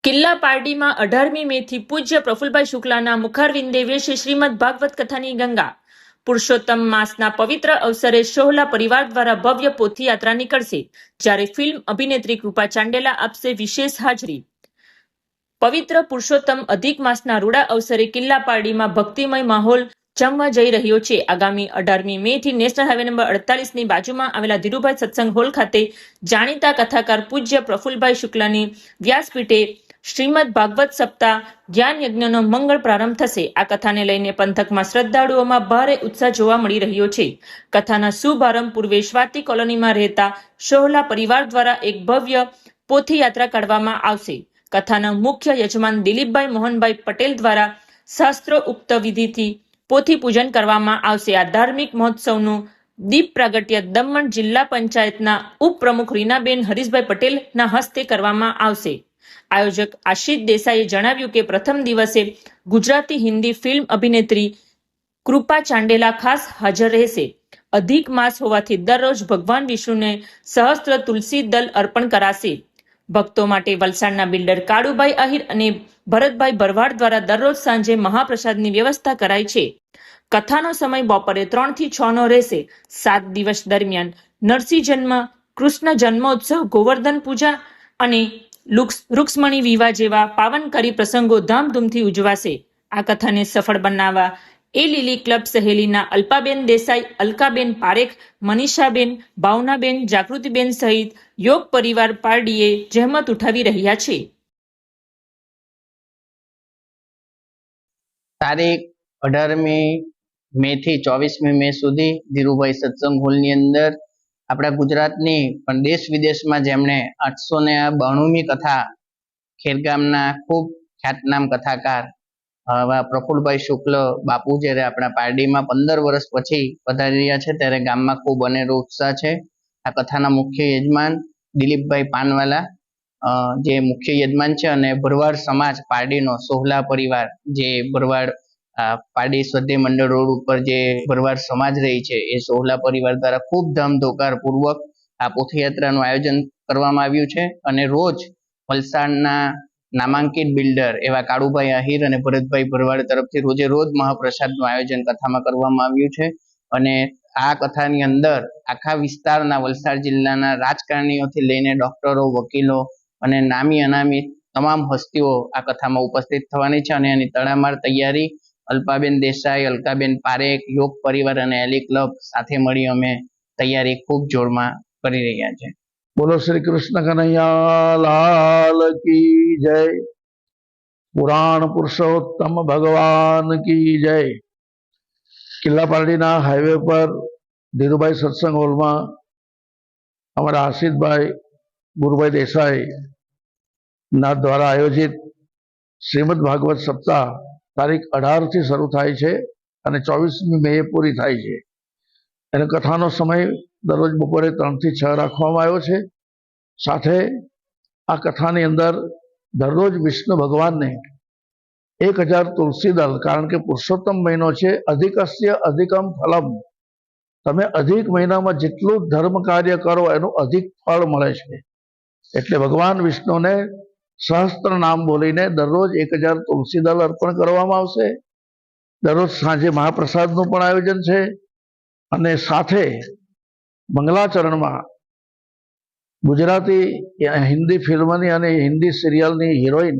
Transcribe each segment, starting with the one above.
કિલ્લા પારડીમાં 18મી મેથી પૂજ્ય પ્રફુલભાઈ શુક્લાના મુખારવિંદે વેશે શ્રીમદ ભાગવત કથાની ગંગા. પુરુષોત્તમ માસના પવિત્ર અવસરે સોહલા પરિવાર દ્વારા ભવ્ય પોથી યાત્રા નીકળશે, જ્યારે ફિલ્મ અભિનેત્રી કૃપા ચાંડેલા આપશે વિશેષ હાજરી. પવિત્ર પુરુષોત્તમ અધિક માસના રૂડા અવસરે કિલ્લા પારડીમાં ભક્તિમય માહોલ જમવા જઈ રહ્યો છે. આગામી 18મી મેથી નેશનલ હાઈવે નંબર 48ની બાજુમાં આવેલા ધીરુભાઈ સત્સંગ હોલ ખાતે જાણીતા કથાકાર પૂજ્ય પ્રફુલભાઈ શુક્લાની વ્યાસપીઠે શ્રીમદ ભાગવત સપ્તાહ જ્ઞાન યજ્ઞનો મંગળ પ્રારંભ થશે. આ કથાને લઈને પંથકમાં શ્રદ્ધાળુઓમાં ભારે ઉત્સાહ જોવા મળી રહ્યો છે. કથાના શુભારંભ પૂર્વે સ્વાતિ કોલોનીમાં રહેતા સોહલા પરિવાર દ્વારા એક ભવ્ય પોથી યાત્રા કાઢવામાં આવશે. કથાના મુખ્ય યજમાન દિલીપભાઈ મોહનભાઈ પટેલ દ્વારા શાસ્ત્રોક્ત વિધિથી પોથી પૂજન કરવામાં આવશે. આ ધાર્મિક મહોત્સવનું દીપ પ્રાગટ્ય દમણ જિલ્લા પંચાયતના ઉપપ્રમુખ રીનાબેન હરીશભાઈ પટેલના હસ્તે કરવામાં આવશે. આયોજક આશિષ દેસાઈએ જણાવ્યું કે પ્રથમ દિવસે ગુજરાતી હિન્દી ફિલ્મ અભિનેત્રી કૃપા ચાંડેલા ખાસ હાજર રહેશે. અધિક માસ હોવાથી દરરોજ ભગવાન વિષ્ણુને સહસ્ત્ર તુલસી દલ અર્પણ કરાશે. ભક્તો માટે વલસાડના બિલ્ડર કાળુભાઈ આહિર અને ભરતભાઈ ભરવાડ દ્વારા દરરોજ સાંજે મહાપ્રસાદની વ્યવસ્થા કરાઈ છે. કથાનો સમય બપોરે 3 થી 6 નો રહેશે. 7 દિવસ દરમિયાન નરસિંહ જન્મ, કૃષ્ણ જન્મોત્સવ, ગોવર્ધન પૂજા અને રૂક્ષ્મણી વિવાહ જેવા પાવનકારી પ્રસંગો ધામધૂમથી ઉજવાશે. આ કથાને સફળ બનાવવા એ લીલી ક્લબ સહેલીના અલ્પાબેન દેસાઈ, અલકાબેન પારેખ, મનીષાબેન, ભાવનાબેન, જાગૃતિબેન સહિત યોગ પરિવાર પારડીએ જહેમત ઉઠાવી રહ્યા છે. તારીખ 18મી મે થી 24મી મે સુધી ધીરુભાઈ સત્સંગ હોલની અંદર આપણા ગુજરાતની પણ દેશ વિદેશમાં જેમણે 892મી કથા ખેરગામના ખૂબ ખ્યાતનામ કથાકાર પ્રફુલભાઈ શુક્લ બાપુ જ્યારે આપણા પારડીમાં 15 વર્ષ પછી પધારી રહ્યા છે, ત્યારે ગામમાં ખૂબ અનેરો ઉત્સાહ છે. આ કથાના મુખ્ય યજમાન દિલીપભાઈ પાનવાલા જે મુખ્ય યજમાન છે, અને ભરવાડ સમાજ પારડીનો સોહલા પરિવાર, જે ભરવાડ પારડી સ્વાધ્યાય મંડળ રોડ ઉપર જે ભરવાડ સમાજ રહી છે, એ સોહલા પરિવાર દ્વારા ખૂબ ધામધોકાર પૂર્વક આ પોથયાત્રાનું આયોજન કરવામાં આવ્યું છે. અને રોજ વલસાડના નામાંકિત બિલ્ડર એવા કાળુભાઈ આહિર અને ભરતભાઈ ભરવાડ તરફથી રોજે રોજ મહાપ્રસાદનું આયોજન કથામાં કરવામાં આવ્યું છે. અને આ કથાની અંદર આખા વિસ્તારના વલસાડ જિલ્લાના રાજકારણીઓથી લઈને ડોક્ટરો, વકીલો અને નામી અનામી તમામ હસ્તીઓ આ કથામાં ઉપસ્થિત થવાની છે. અને એની તડામાર તૈયારી અલ્પાબેન દેસાઈ, અલકાબેન પારેખ, યોગ પરિવાર અને એલી ક્લબ સાથે મળી અમે તૈયારી ખૂબ જોરમાં કરી રહ્યા છે. બોલો શ્રી કૃષ્ણ કનૈયા લાલ કી જય. પુરાણ પુરુષોત્તમ ભગવાન કી જય. કિલ્લા પારડીના હાઈવે પર ધીરુભાઈ સત્સંગ હોલમાં અમારા આશિષભાઈ ગુરુભાઈ દેસાઈ ના દ્વારા આયોજિત શ્રીમદ ભાગવત સપ્તાહ તારીખ 18 થી શરૂ થાય છે અને 24મી મે પૂરી થાય છે. અને કથાનો સમય દરરોજ બપોરે 3 થી 6 રાખવામાં આવ્યો છે. સાથે આ કથાની અંદર દરરોજ વિષ્ણુ ભગવાનને 1000 તુલસી દળ, કારણ કે પુરુષોત્તમ મહિનો છે, અધિકસ્ય અધિકમ ફલમ, તમે અધિક મહિનામાં જેટલું ધર્મ કાર્ય કરો એનું અધિક ફળ મળે છે. એટલે ભગવાન વિષ્ણુને સહસ્ત્ર નામ બોલીને દરરોજ 1000 તુલસી દળ અર્પણ કરવામાં આવશે. દરરોજ સાંજે મહાપ્રસાદનું પણ આયોજન છે. અને સાથે મંગલાચરણમાં ગુજરાતી હિન્દી ફિલ્મની અને હિન્દી સિરિયલની હિરોઈન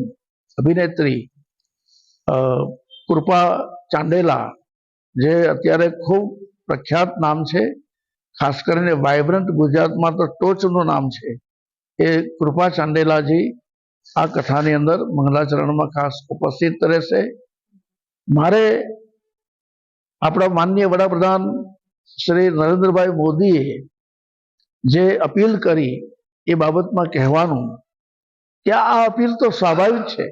અભિનેત્રી કૃપા ચાંડેલા, જે અત્યારે ખૂબ પ્રખ્યાત નામ છે, ખાસ કરીને વાઇબ્રન્ટ ગુજરાતમાં તો ટોચનું નામ છે, એ કૃપા ચાંડેલાજી આ કથાની અંદર મંગલાચરણમાં ખાસ ઉપસ્થિત રહેશે. મારે આપણા માનનીય વડાપ્રધાન શ્રી નરેન્દ્રભાઈ મોદીએ જે અપીલ કરી એ બાબતમાં કહેવાનું કે આ અપીલ તો સ્વાભાવિક છે.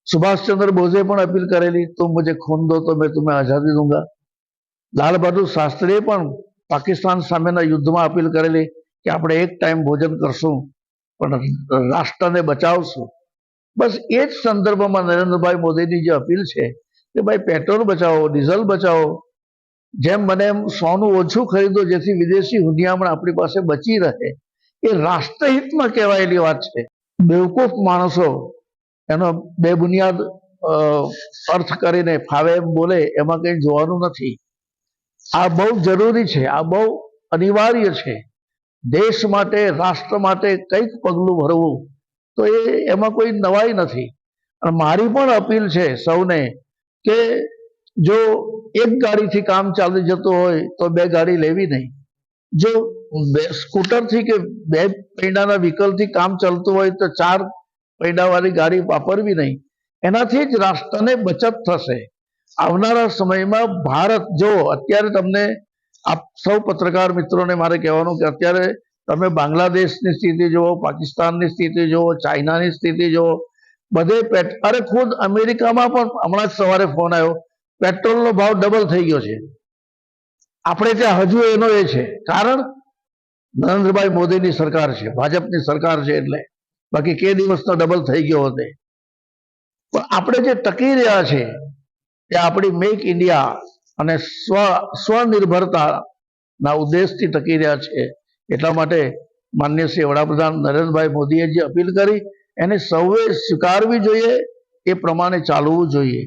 સુભાષચંદ્ર બોઝે પણ અપીલ કરેલી, તુમ મુझे खून दो तो मैं तुम्हें आजादी दूंगा. લાલ બહાદુર શાસ્ત્રીએ પણ પાકિસ્તાન સામેના યુદ્ધમાં અપીલ કરેલી કે આપણે એક ટાઈમ ભોજન કરશું પણ રાષ્ટ્રને બચાવશું. બસ એ જ સંદર્ભમાં નરેન્દ્રભાઈ મોદીની જે અપીલ છે કે ભાઈ પેટ્રોલ બચાવો, ડીઝલ બચાવો, જેમ બને એમ સોનું ઓછું ખરીદો, જેથી વિદેશી હુંડિયામણ આપણી પાસે બચી રહે, એ રાષ્ટ્રહિતમાં કહેવાયેલી વાત છે. બેવકૂફ માણસો એનો બે બુનિયાદ અર્થ કરીને ફાવે એમ બોલે એમાં કંઈ જોવાનું નથી. આ બહુ જરૂરી છે, આ બહુ અનિવાર્ય છે. દેશ માટે, રાષ્ટ્ર માટે કંઈક પગલું ભરવું તો એમાં કોઈ નવાઈ નથી. અને મારી પણ અપીલ છે સૌને કે જો એક ગાડીથી કામ ચાલી જતું હોય તો બે ગાડી લેવી નહીં. જો સ્કૂટરથી કે બે પૈડાના વ્હીકલથી કામ ચાલતું હોય તો ચાર પૈડાવાળી ગાડી વાપરવી નહીં. એનાથી જ રાષ્ટ્રને બચત થશે. આવનારા સમયમાં ભારત, જો અત્યારે તમને આપ સૌ પત્રકાર મિત્રોને મારે કહેવાનું કે અત્યારે તમે બાંગ્લાદેશની સ્થિતિ જુઓ, પાકિસ્તાનની સ્થિતિ જુઓ, ચાઇનાની સ્થિતિ જુઓ, બધે અરે ખુદ અમેરિકામાં પણ હમણાં જ સવારે ફોન આવ્યો, પેટ્રોલનો ભાવ ડબલ થઈ ગયો છે. આપણે ત્યાં હજુ એનો એ છે, કારણ નરેન્દ્રભાઈ મોદીની સરકાર છે, ભાજપની સરકાર છે, એટલે બાકી કે દિવસનો ડબલ થઈ ગયો હોતે. પણ આપણે જે ટકી રહ્યા છે એ આપણી મેક ઇન્ડિયા અને સ્વનિર્ભરતાના ઉદ્દેશથી ટકી રહ્યા છે. એટલા માટે માનનીય શ્રી વડાપ્રધાન નરેન્દ્રભાઈ મોદીએ જે અપીલ કરી એને સૌએ સ્વીકારવી જોઈએ, એ પ્રમાણે ચાલવું જોઈએ.